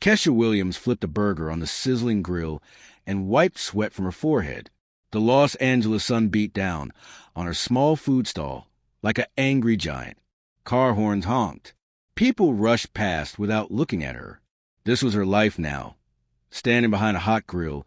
Kesha Williams flipped a burger on the sizzling grill and wiped sweat from her forehead. The Los Angeles sun beat down on her small food stall like an angry giant. Car horns honked. People rushed past without looking at her. This was her life now, standing behind a hot grill,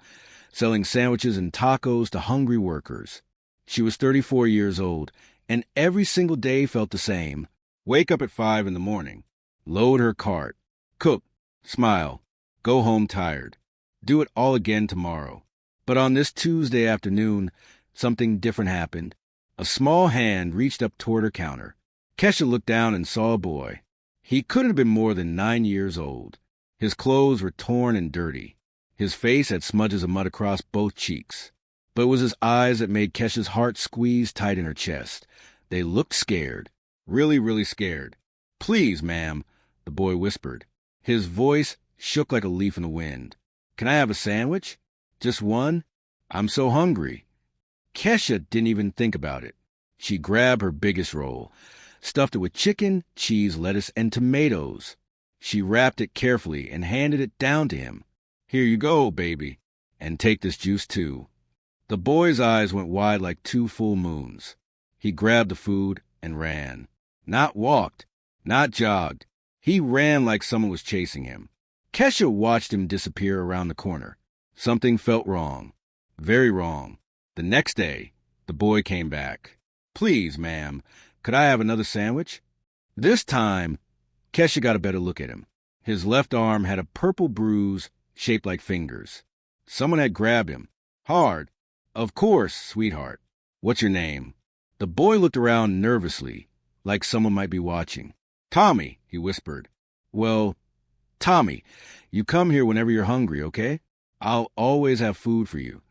selling sandwiches and tacos to hungry workers. She was 34 years old, and every single day felt the same. Wake up at 5 in the morning, load her cart, cook, smile, go home tired, do it all again tomorrow. But on this Tuesday afternoon, something different happened. A small hand reached up toward her counter. Kesha looked down and saw a boy. He couldn't have been more than 9 years old. His clothes were torn and dirty. His face had smudges of mud across both cheeks. But it was his eyes that made Kesha's heart squeeze tight in her chest. They looked scared. Really, really scared. "Please, ma'am," the boy whispered. His voice shook like a leaf in the wind. "Can I have a sandwich? Just one? I'm so hungry." Kesha didn't even think about it. She grabbed her biggest roll, stuffed it with chicken, cheese, lettuce, and tomatoes. She wrapped it carefully and handed it down to him. "Here you go, baby, and take this juice too." The boy's eyes went wide like 2 full moons. He grabbed the food and ran. Not walked, not jogged. He ran like someone was chasing him. Kesha watched him disappear around the corner. Something felt wrong. Very wrong. The next day, the boy came back. "Please, ma'am, could I have another sandwich?" This time, Kesha got a better look at him. His left arm had a purple bruise shaped like fingers. Someone had grabbed him. Hard. "Of course, sweetheart. What's your name?" The boy looked around nervously, like someone might be watching. "Tommy," he whispered. "Well, Tommy, you come here whenever you're hungry, okay? I'll always have food for you."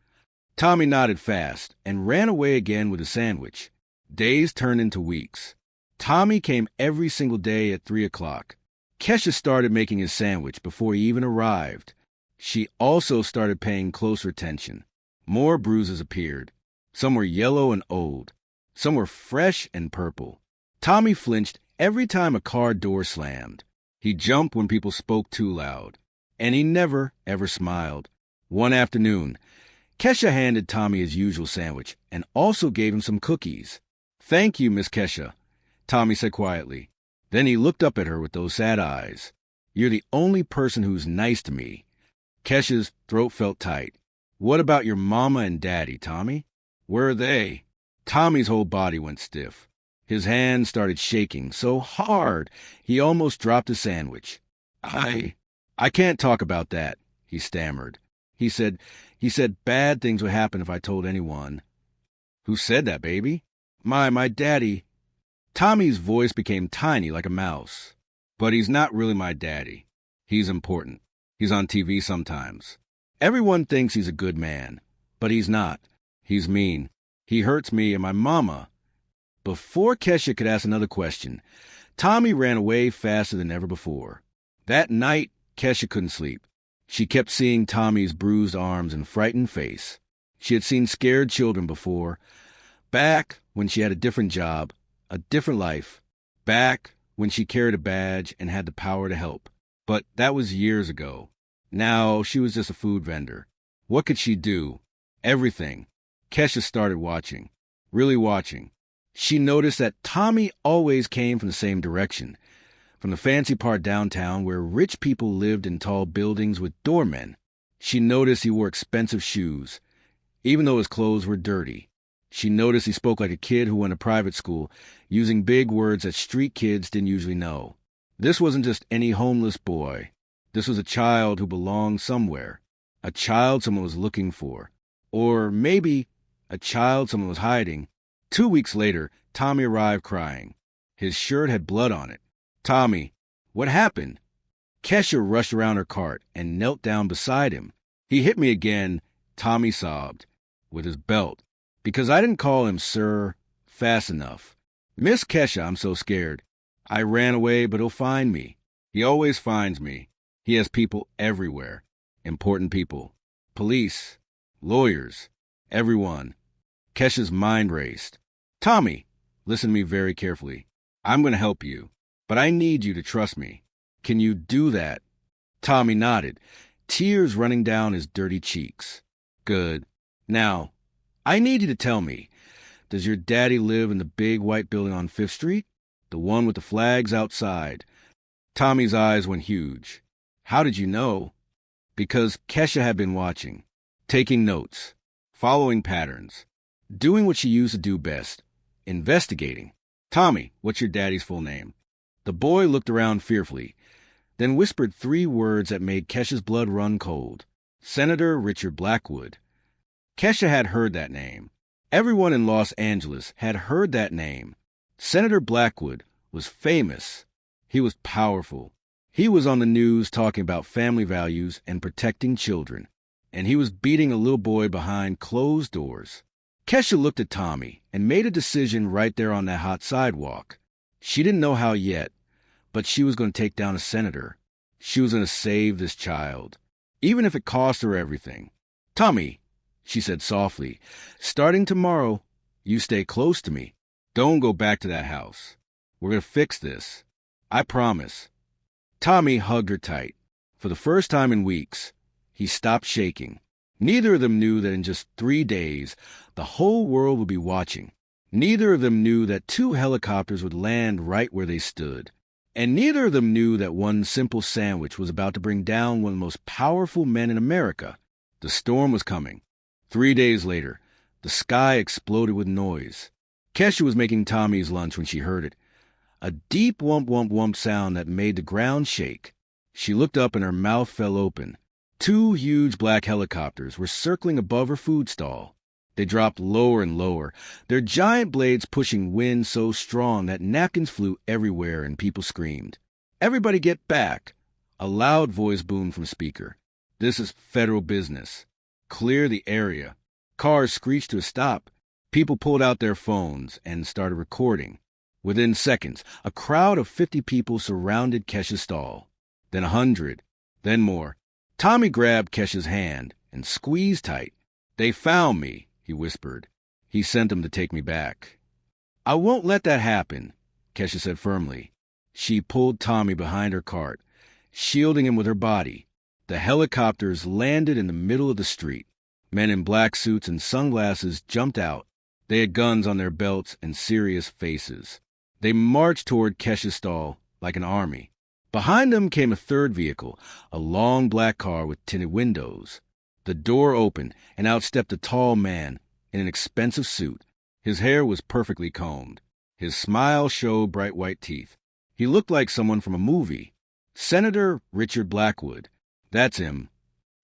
Tommy nodded fast and ran away again with a sandwich. Days turned into weeks. Tommy came every single day at 3 o'clock. Kesha started making his sandwich before he even arrived. She also started paying closer attention. More bruises appeared. Some were yellow and old. Some were fresh and purple. Tommy flinched every time a car door slammed. He jumped when people spoke too loud. And he never, ever smiled. One afternoon, Kesha handed Tommy his usual sandwich and also gave him some cookies. "Thank you, Miss Kesha," Tommy said quietly. Then he looked up at her with those sad eyes. "You're the only person who's nice to me." Kesha's throat felt tight. "What about your mama and daddy, Tommy? Where are they?" Tommy's whole body went stiff. His hands started shaking so hard he almost dropped his sandwich. I can't talk about that," he stammered. He said bad things would happen if I told anyone." "Who said that, baby?" My daddy." Tommy's voice became tiny like a mouse. "But he's not really my daddy. He's important. He's on TV sometimes. Everyone thinks he's a good man, but he's not. He's mean. He hurts me and my mama." Before Kesha could ask another question, Tommy ran away faster than ever before. That night, Kesha couldn't sleep. She kept seeing Tommy's bruised arms and frightened face. She had seen scared children before. Back when she had a different job, a different life. Back when she carried a badge and had the power to help. But that was years ago. Now she was just a food vendor. What could she do? Everything. Kesha started watching. Really watching. She noticed that Tommy always came from the same direction. From the fancy part downtown where rich people lived in tall buildings with doormen. She noticed he wore expensive shoes, even though his clothes were dirty. She noticed he spoke like a kid who went to private school, using big words that street kids didn't usually know. This wasn't just any homeless boy. This was a child who belonged somewhere. A child someone was looking for. Or maybe a child someone was hiding. 2 weeks later, Tommy arrived crying. His shirt had blood on it. "Tommy, what happened?" Kesha rushed around her cart and knelt down beside him. "He hit me again," Tommy sobbed, "with his belt, because I didn't call him sir fast enough. Miss Kesha, I'm so scared. I ran away, but he'll find me. He always finds me. He has people everywhere. Important people. Police. Lawyers. Everyone." Kesha's mind raced. "Tommy, listen to me very carefully. I'm going to help you, but I need you to trust me. Can you do that?" Tommy nodded, tears running down his dirty cheeks. Good. Now, I need you to tell me, does your daddy live in the big white building on 5th Street? The one with the flags outside? Tommy's eyes went huge. How did you know? Because Kesha had been watching, taking notes, following patterns, doing what she used to do best, investigating. Tommy, what's your daddy's full name? The boy looked around fearfully, then whispered 3 words that made Kesha's blood run cold. Senator Richard Blackwood. Kesha had heard that name. Everyone in Los Angeles had heard that name. Senator Blackwood was famous. He was powerful. He was on the news talking about family values and protecting children. And he was beating a little boy behind closed doors. Kesha looked at Tommy and made a decision right there on that hot sidewalk. She didn't know how yet, but she was going to take down a senator. She was going to save this child, even if it cost her everything. Tommy, she said softly, starting tomorrow, you stay close to me. Don't go back to that house. We're going to fix this. I promise. Tommy hugged her tight. For the first time in weeks, he stopped shaking. Neither of them knew that in just 3 days, the whole world would be watching. Neither of them knew that 2 helicopters would land right where they stood. And neither of them knew that one simple sandwich was about to bring down one of the most powerful men in America. The storm was coming. 3 days later, the sky exploded with noise. Kesha was making Tommy's lunch when she heard it. A deep whump-whump-whump sound that made the ground shake. She looked up and her mouth fell open. 2 huge black helicopters were circling above her food stall. They dropped lower and lower, their giant blades pushing wind so strong that napkins flew everywhere and people screamed. Everybody get back! A loud voice boomed from a speaker. This is federal business. Clear the area. Cars screeched to a stop. People pulled out their phones and started recording. Within seconds, a crowd of 50 people surrounded Kesha's stall. Then 100. Then more. Tommy grabbed Kesha's hand and squeezed tight. They found me, he whispered. He sent them to take me back. I won't let that happen, Kesha said firmly. She pulled Tommy behind her cart, shielding him with her body. The helicopters landed in the middle of the street. Men in black suits and sunglasses jumped out. They had guns on their belts and serious faces. They marched toward Kesha's stall like an army. Behind them came a third vehicle, a long black car with tinted windows. The door opened, and out stepped a tall man in an expensive suit. His hair was perfectly combed. His smile showed bright white teeth. He looked like someone from a movie. Senator Richard Blackwood. That's him.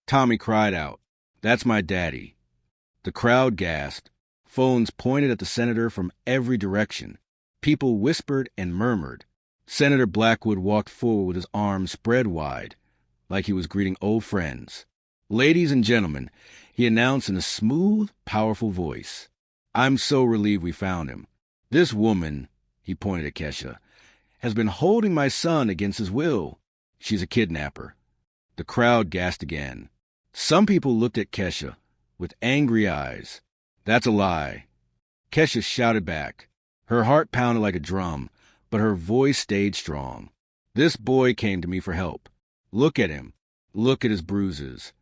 Tommy cried out. That's my daddy. The crowd gasped. Phones pointed at the senator from every direction. People whispered and murmured. Senator Blackwood walked forward with his arms spread wide, like he was greeting old friends. Ladies and gentlemen, he announced in a smooth, powerful voice. I'm so relieved we found him. This woman, he pointed at Kesha, has been holding my son against his will. She's a kidnapper. The crowd gasped again. Some people looked at Kesha with angry eyes. That's a lie. Kesha shouted back. Her heart pounded like a drum, but her voice stayed strong. This boy came to me for help. Look at him. Look at his bruises.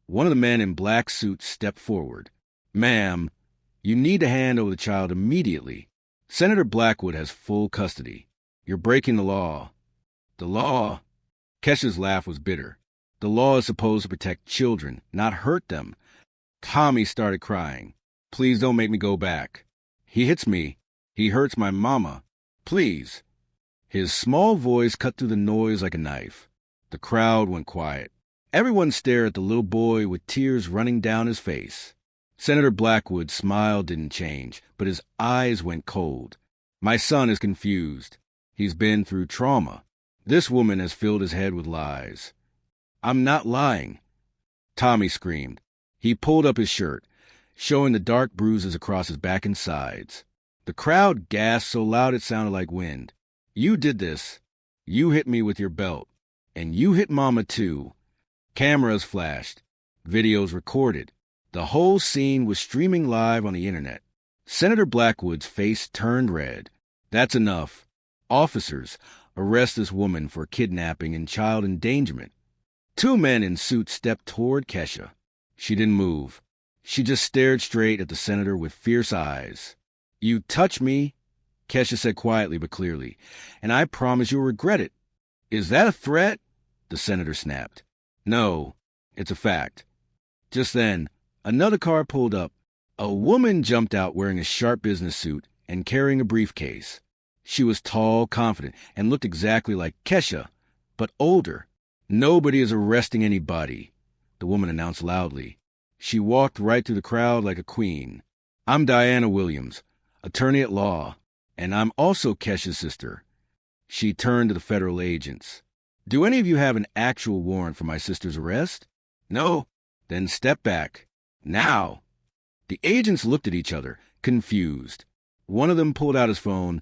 One of the men in black suits stepped forward. Ma'am, you need to hand over the child immediately. Senator Blackwood has full custody. You're breaking the law. The law? Kesha's laugh was bitter. The law is supposed to protect children, not hurt them. Tommy started crying. Please don't make me go back. He hits me. He hurts my mama. Please. His small voice cut through the noise like a knife. The crowd went quiet. Everyone stared at the little boy with tears running down his face. Senator Blackwood's smile didn't change, but his eyes went cold. My son is confused. He's been through trauma. This woman has filled his head with lies. I'm not lying. Tommy screamed. He pulled up his shirt, showing the dark bruises across his back and sides. The crowd gasped so loud it sounded like wind. You did this. You hit me with your belt. And you hit Mama too. Cameras flashed. Videos recorded. The whole scene was streaming live on the internet. Senator Blackwood's face turned red. That's enough. Officers, arrest this woman for kidnapping and child endangerment. Two men in suits stepped toward Kesha. She didn't move. She just stared straight at the senator with fierce eyes. "You touch me," Kesha said quietly but clearly, "and I promise you'll regret it." "Is that a threat?" the senator snapped. "No, it's a fact." Just then, another car pulled up. A woman jumped out wearing a sharp business suit and carrying a briefcase. She was tall, confident, and looked exactly like Kesha, but older. "Nobody is arresting anybody," the woman announced loudly. She walked right through the crowd like a queen. "I'm Diana Williams, attorney at law, and I'm also Kesha's sister." She turned to the federal agents. "Do any of you have an actual warrant for my sister's arrest?" "No." "Then step back. Now." The agents looked at each other, confused. One of them pulled out his phone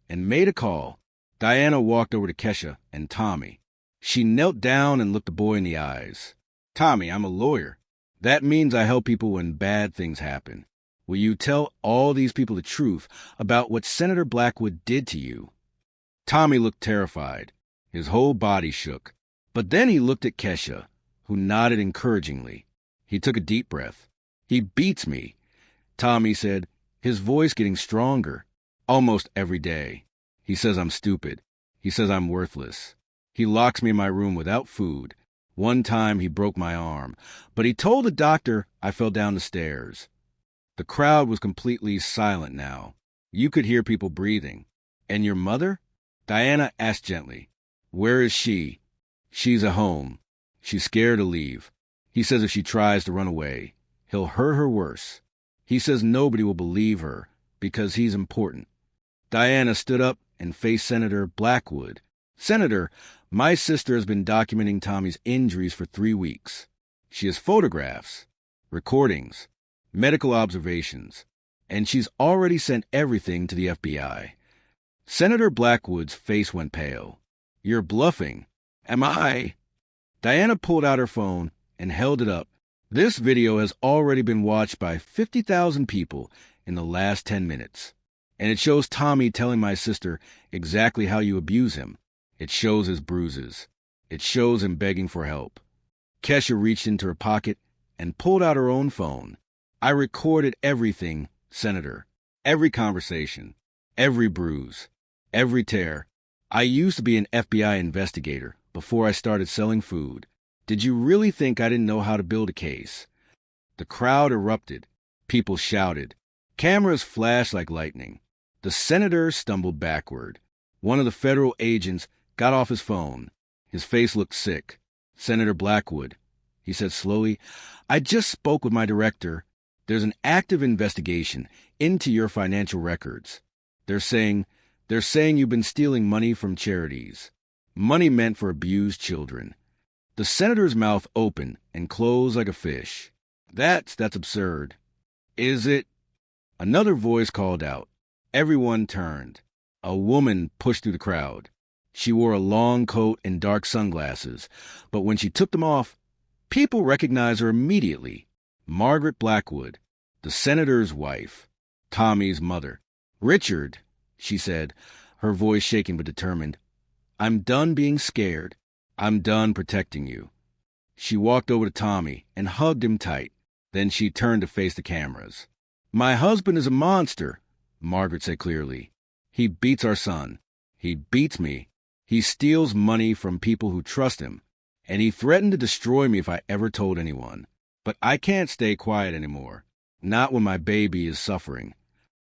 and made a call. Diana walked over to Kesha and Tommy. She knelt down and looked the boy in the eyes. "Tommy, I'm a lawyer. That means I help people when bad things happen. Will you tell all these people the truth about what Senator Blackwood did to you?" Tommy looked terrified. His whole body shook. But then he looked at Kesha, who nodded encouragingly. He took a deep breath. "He beats me," Tommy said, his voice getting stronger. "Almost every day. He says I'm stupid. He says I'm worthless. He locks me in my room without food. One time he broke my arm, but he told the doctor I fell down the stairs." The crowd was completely silent now. You could hear people breathing. "And your mother?" Diana asked gently. "Where is she?" "She's at home. She's scared to leave. He says if she tries to run away, he'll hurt her worse. He says nobody will believe her because he's important." Diana stood up and faced Senator Blackwood. "Senator, my sister has been documenting Tommy's injuries for 3 weeks. She has photographs, recordings, medical observations, and she's already sent everything to the FBI." Senator Blackwood's face went pale. "You're bluffing." "Am I?" Diana pulled out her phone and held it up. "This video has already been watched by 50,000 people in the last 10 minutes. And it shows Tommy telling my sister exactly how you abuse him. It shows his bruises. It shows him begging for help." Kesha reached into her pocket and pulled out her own phone. "I recorded everything, Senator. Every conversation. Every bruise. Every tear. I used to be an FBI investigator before I started selling food. Did you really think I didn't know how to build a case?" The crowd erupted. People shouted. Cameras flashed like lightning. The senator stumbled backward. One of the federal agents got off his phone. His face looked sick. "Senator Blackwood," he said slowly, "I just spoke with my director. There's an active investigation into your financial records. They're saying you've been stealing money from charities. Money meant for abused children." The senator's mouth opened and closed like a fish. That's absurd." "Is it?" Another voice called out. Everyone turned. A woman pushed through the crowd. She wore a long coat and dark sunglasses, but when she took them off, people recognized her immediately. Margaret Blackwood, the senator's wife, Tommy's mother. "Richard," she said, her voice shaking but determined, "I'm done being scared. I'm done protecting you." She walked over to Tommy and hugged him tight. Then she turned to face the cameras. "My husband is a monster," Margaret said clearly. "He beats our son. He beats me. He steals money from people who trust him. And he threatened to destroy me if I ever told anyone. But I can't stay quiet anymore. Not when my baby is suffering."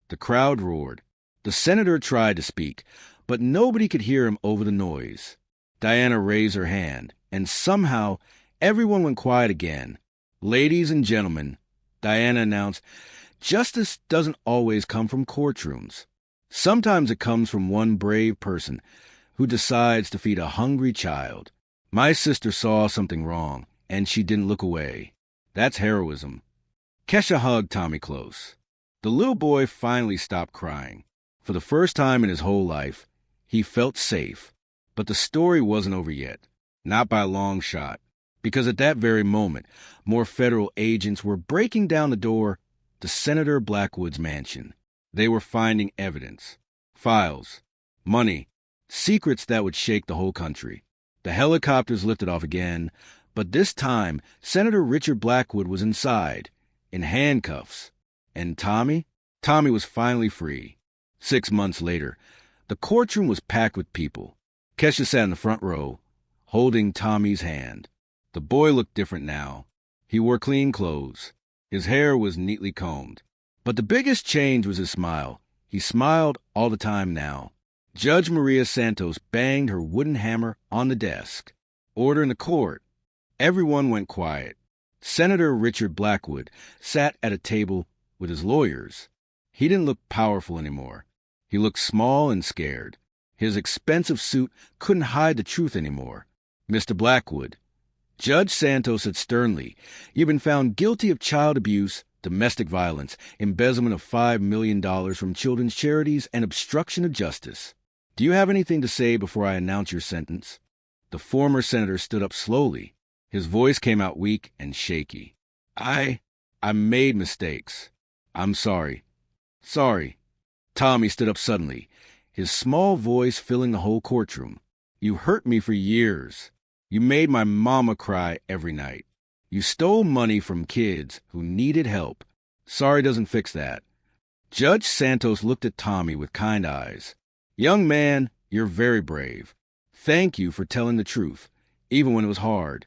The crowd roared. The senator tried to speak, but nobody could hear him over the noise. Diana raised her hand, and somehow everyone went quiet again. "Ladies and gentlemen," Diana announced, "justice doesn't always come from courtrooms. Sometimes it comes from one brave person who decides to feed a hungry child. My sister saw something wrong, and she didn't look away. That's heroism." Kesha hugged Tommy close. The little boy finally stopped crying. For the first time in his whole life, he felt safe. But the story wasn't over yet. Not by a long shot. Because at that very moment, more federal agents were breaking down the door to Senator Blackwood's mansion. They were finding evidence. Files. Money. Secrets that would shake the whole country. The helicopters lifted off again, But this time, Senator Richard Blackwood was inside, in handcuffs. And Tommy? Tommy was finally free. 6 months later, the courtroom was packed with people. Kesha sat in the front row, holding Tommy's hand. The boy looked different now. He wore clean clothes. His hair was neatly combed. But the biggest change was his smile. He smiled all the time now. Judge Maria Santos banged her wooden hammer on the desk. Order in the court. Everyone went quiet. Senator Richard Blackwood sat at a table with his lawyers. He didn't look powerful anymore. He looked small and scared. His expensive suit couldn't hide the truth anymore. Mr. Blackwood, Judge Santos said sternly, "You've been found guilty of child abuse, domestic violence, embezzlement of $5 million from children's charities, and obstruction of justice. Do you have anything to say before I announce your sentence?" The former senator stood up slowly. His voice came out weak and shaky. I made mistakes. I'm sorry. Sorry." Tommy stood up suddenly, his small voice filling the whole courtroom. "You hurt me for years. You made my mama cry every night. You stole money from kids who needed help. Sorry doesn't fix that." Judge Santos looked at Tommy with kind eyes. "Young man, you're very brave. Thank you for telling the truth, even when it was hard."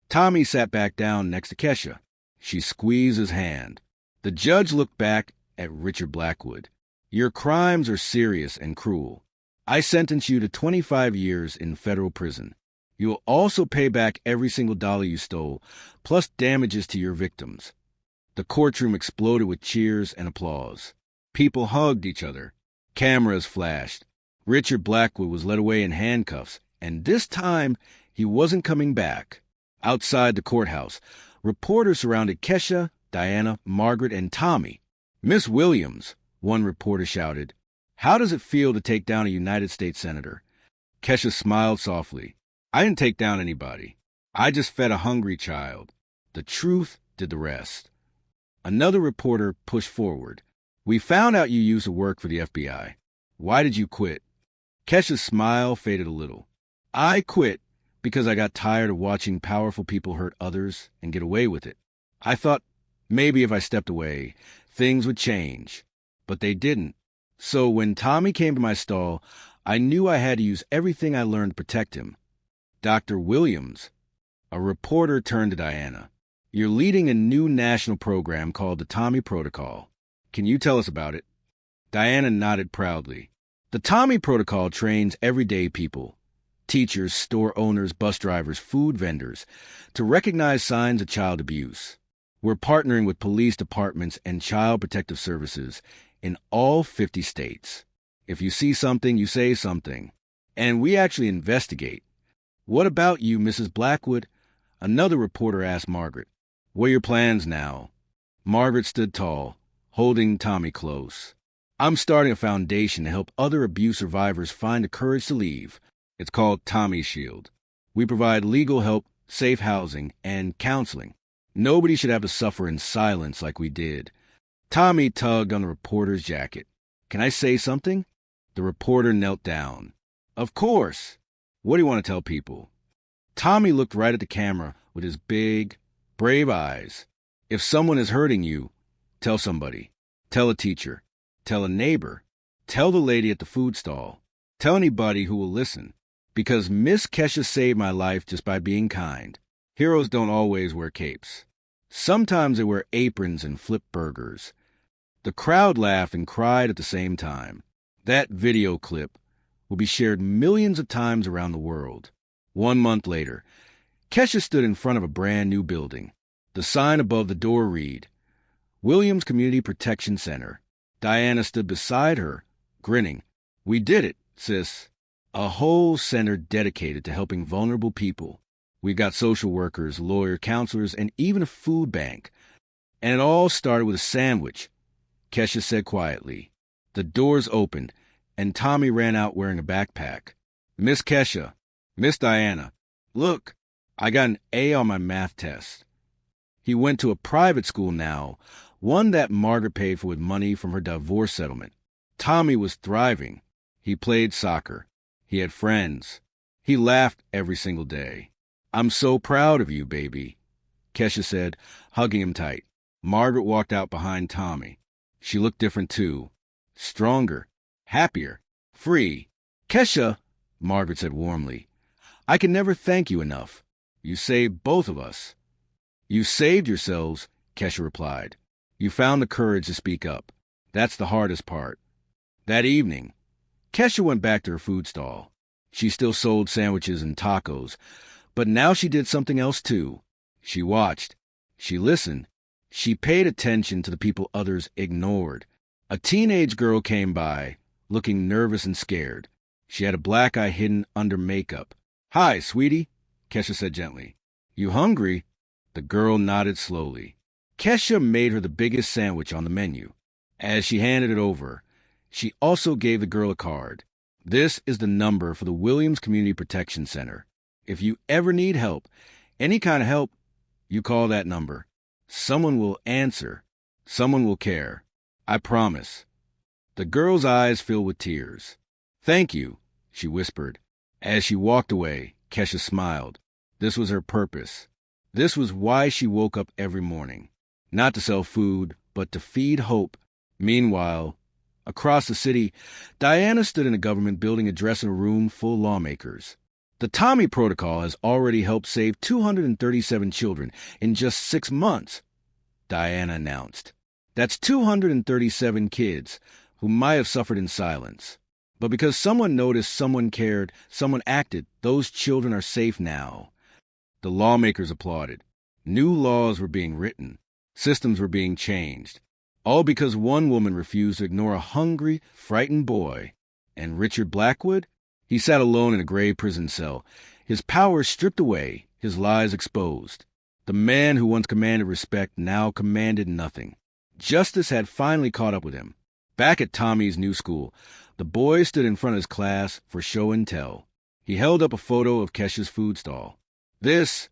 Tommy sat back down next to Kesha. She squeezed his hand. The judge looked back at Richard Blackwood. "Your crimes are serious and cruel. I sentence you to 25 years in federal prison. You will also pay back every single dollar you stole, plus damages to your victims." The courtroom exploded with cheers and applause. People hugged each other. Cameras flashed. Richard Blackwood was led away in handcuffs, and this time he wasn't coming back. Outside the courthouse, reporters surrounded Kesha, Diana, Margaret, and Tommy. "Miss Williams," one reporter shouted, "how does it feel to take down a United States Senator?" Kesha smiled softly. "I didn't take down anybody. I just fed a hungry child. The truth did the rest." Another reporter pushed forward. "We found out you used to work for the FBI. Why did you quit?" Kesha's smile faded a little. "I quit because I got tired of watching powerful people hurt others and get away with it. I thought maybe if I stepped away, things would change. But they didn't. So when Tommy came to my stall, I knew I had to use everything I learned to protect him." "Dr. Williams," a reporter turned to Diana, "you're leading a new national program called the Tommy Protocol. Can you tell us about it?" Diana nodded proudly. "The Tommy Protocol trains everyday people, teachers, store owners, bus drivers, food vendors, to recognize signs of child abuse. We're partnering with police departments and child protective services in all 50 states. If you see something, you say something. And we actually investigate." "What about you, Mrs. Blackwood?" another reporter asked Margaret. "What are your plans now?" Margaret stood tall, holding Tommy close. "I'm starting a foundation to help other abuse survivors find the courage to leave. It's called Tommy Shield. We provide legal help, safe housing, and counseling. Nobody should have to suffer in silence like we did." Tommy tugged on the reporter's jacket. "Can I say something?" The reporter knelt down. "Of course. What do you want to tell people?" Tommy looked right at the camera with his big, brave eyes. "If someone is hurting you, tell somebody. Tell a teacher. Tell a neighbor. Tell the lady at the food stall. Tell anybody who will listen. Because Miss Kesha saved my life just by being kind. Heroes don't always wear capes. Sometimes they wear aprons and flip burgers." The crowd laughed and cried at the same time. That video clip will be shared millions of times around the world. 1 month later, Kesha stood in front of a brand new building. The sign above the door read, "Williams Community Protection Center." Diana stood beside her, grinning. "We did it, sis. A whole center dedicated to helping vulnerable people. We've got social workers, lawyers, counselors, and even a food bank. And it all started with a sandwich," Kesha said quietly. The doors opened, and Tommy ran out wearing a backpack. "Miss Kesha, Miss Diana, look, I got an A on my math test." He went to a private school now, one that Margaret paid for with money from her divorce settlement. Tommy was thriving. He played soccer. He had friends. He laughed every single day. I'm so proud of you, baby, Kesha said, hugging him tight. Margaret walked out behind Tommy. She looked different, too. Stronger, happier, free. Kesha, Margaret said warmly, I can never thank you enough. You saved both of us. You saved yourselves, Kesha replied. You found the courage to speak up. That's the hardest part. That evening, Kesha went back to her food stall. She still sold sandwiches and tacos, but now she did something else too. She watched. She listened. She paid attention to the people others ignored. A teenage girl came by, looking nervous and scared. She had a black eye hidden under makeup. Hi, sweetie, Kesha said gently. You hungry? The girl nodded slowly. Kesha made her the biggest sandwich on the menu. As she handed it over, she also gave the girl a card. This is the number for the Williams Community Protection Center. If you ever need help, any kind of help, you call that number. Someone will answer. Someone will care. I promise. The girl's eyes filled with tears. Thank you, she whispered. As she walked away, Kesha smiled. This was her purpose. This was why she woke up every morning. Not to sell food, but to feed hope. Meanwhile, across the city, Diana stood in a government building addressing a room full of lawmakers. The Tommy Protocol has already helped save 237 children in just 6 months, Diana announced. That's 237 kids who might have suffered in silence. But because someone noticed, someone cared, someone acted, those children are safe now. The lawmakers applauded. New laws were being written. Systems were being changed. All because one woman refused to ignore a hungry, frightened boy. And Richard Blackwood? He sat alone in a gray prison cell, his powers stripped away, his lies exposed. The man who once commanded respect now commanded nothing. Justice had finally caught up with him. Back at Tommy's new school, the boy stood in front of his class for show and tell. He held up a photo of Kesha's food stall. This,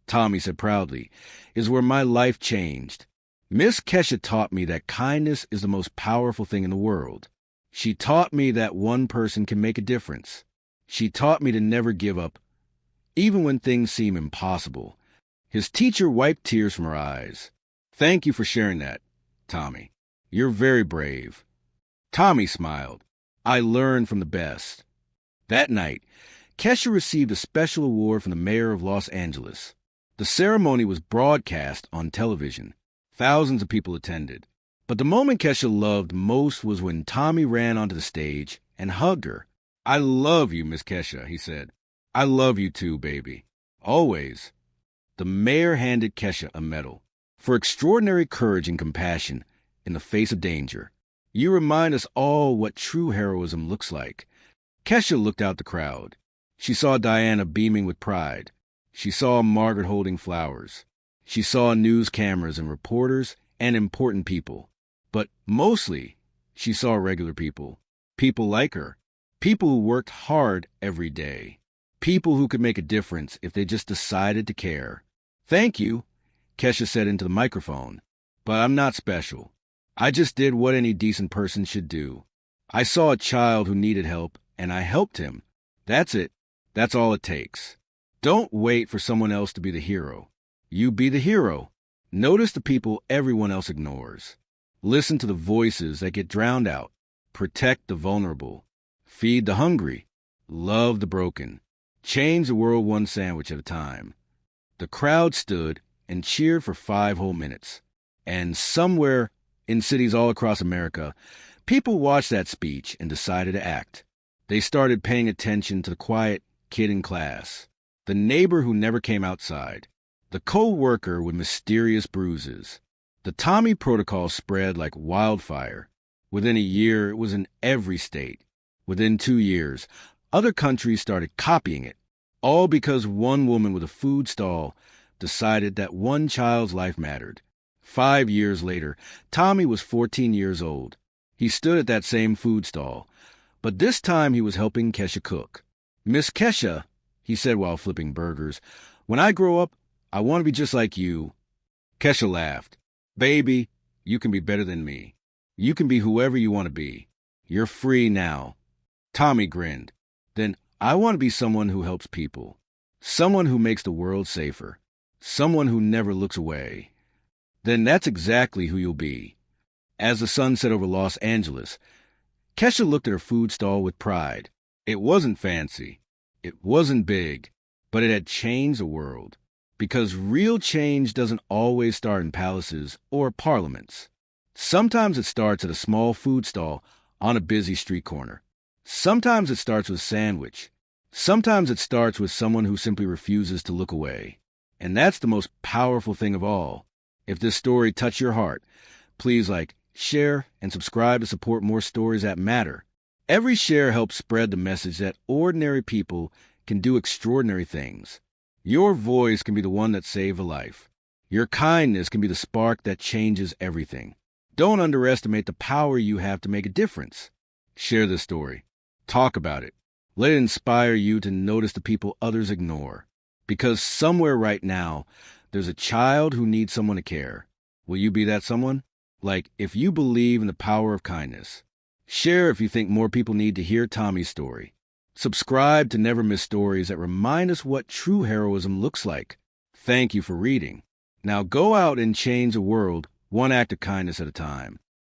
Tommy said proudly, is where my life changed. Miss Kesha taught me that kindness is the most powerful thing in the world. She taught me that one person can make a difference. She taught me to never give up, even when things seem impossible. His teacher wiped tears from her eyes. Thank you for sharing that, Tommy. You're very brave. Tommy smiled. I learned from the best. That night, Kesha received a special award from the mayor of Los Angeles. The ceremony was broadcast on television. Thousands of people attended. But the moment Kesha loved most was when Tommy ran onto the stage and hugged her. I love you, Miss Kesha, he said. I love you too, baby. Always. The mayor handed Kesha a medal for extraordinary courage and compassion in the face of danger. You remind us all what true heroism looks like. Kesha looked out the crowd. She saw Diana beaming with pride. She saw Margaret holding flowers. She saw news cameras and reporters and important people. But mostly, she saw regular people. People like her. People who worked hard every day. People who could make a difference if they just decided to care. Thank you, Kesha said into the microphone. But I'm not special. I just did what any decent person should do. I saw a child who needed help, and I helped him. That's it. That's all it takes. Don't wait for someone else to be the hero. You be the hero. Notice the people everyone else ignores. Listen to the voices that get drowned out. Protect the vulnerable. Feed the hungry. Love the broken. Change the world one sandwich at a time. The crowd stood and cheered for 5 whole minutes. And somewhere in cities all across America, people watched that speech and decided to act. They started paying attention to the quiet kid in class, the neighbor who never came outside, the co-worker with mysterious bruises. The Tommy Protocol spread like wildfire. Within a year, it was in every state. Within 2 years, other countries started copying it, all because one woman with a food stall decided that one child's life mattered. 5 years later, Tommy was 14 years old. He stood at that same food stall, but this time he was helping Kesha cook. Miss Kesha, he said while flipping burgers, when I grow up, I want to be just like you. Kesha laughed. Baby, you can be better than me. You can be whoever you want to be. You're free now. Tommy grinned. Then I want to be someone who helps people. someone who makes the world safer, someone who never looks away, then that's exactly who you'll be. As the sun set over Los Angeles, Kesha looked at her food stall with pride. It wasn't fancy. It wasn't big, but it had changed the world. Because real change doesn't always start in palaces or parliaments. Sometimes it starts at a small food stall on a busy street corner. Sometimes it starts with a sandwich. Sometimes it starts with someone who simply refuses to look away. And that's the most powerful thing of all. If this story touched your heart, please share, and subscribe to support more stories that matter. Every share helps spread the message that ordinary people can do extraordinary things. Your voice can be the one that saves a life. Your kindness can be the spark that changes everything. Don't underestimate the power you have to make a difference. Share this story. Talk about it. Let it inspire you to notice the people others ignore. Because somewhere right now, there's a child who needs someone to care. Will you be that someone? If you believe in the power of kindness. Share if you think more people need to hear Tommy's story. Subscribe to never miss stories that remind us what true heroism looks like. Thank you for reading. Now go out and change the world, one act of kindness at a time.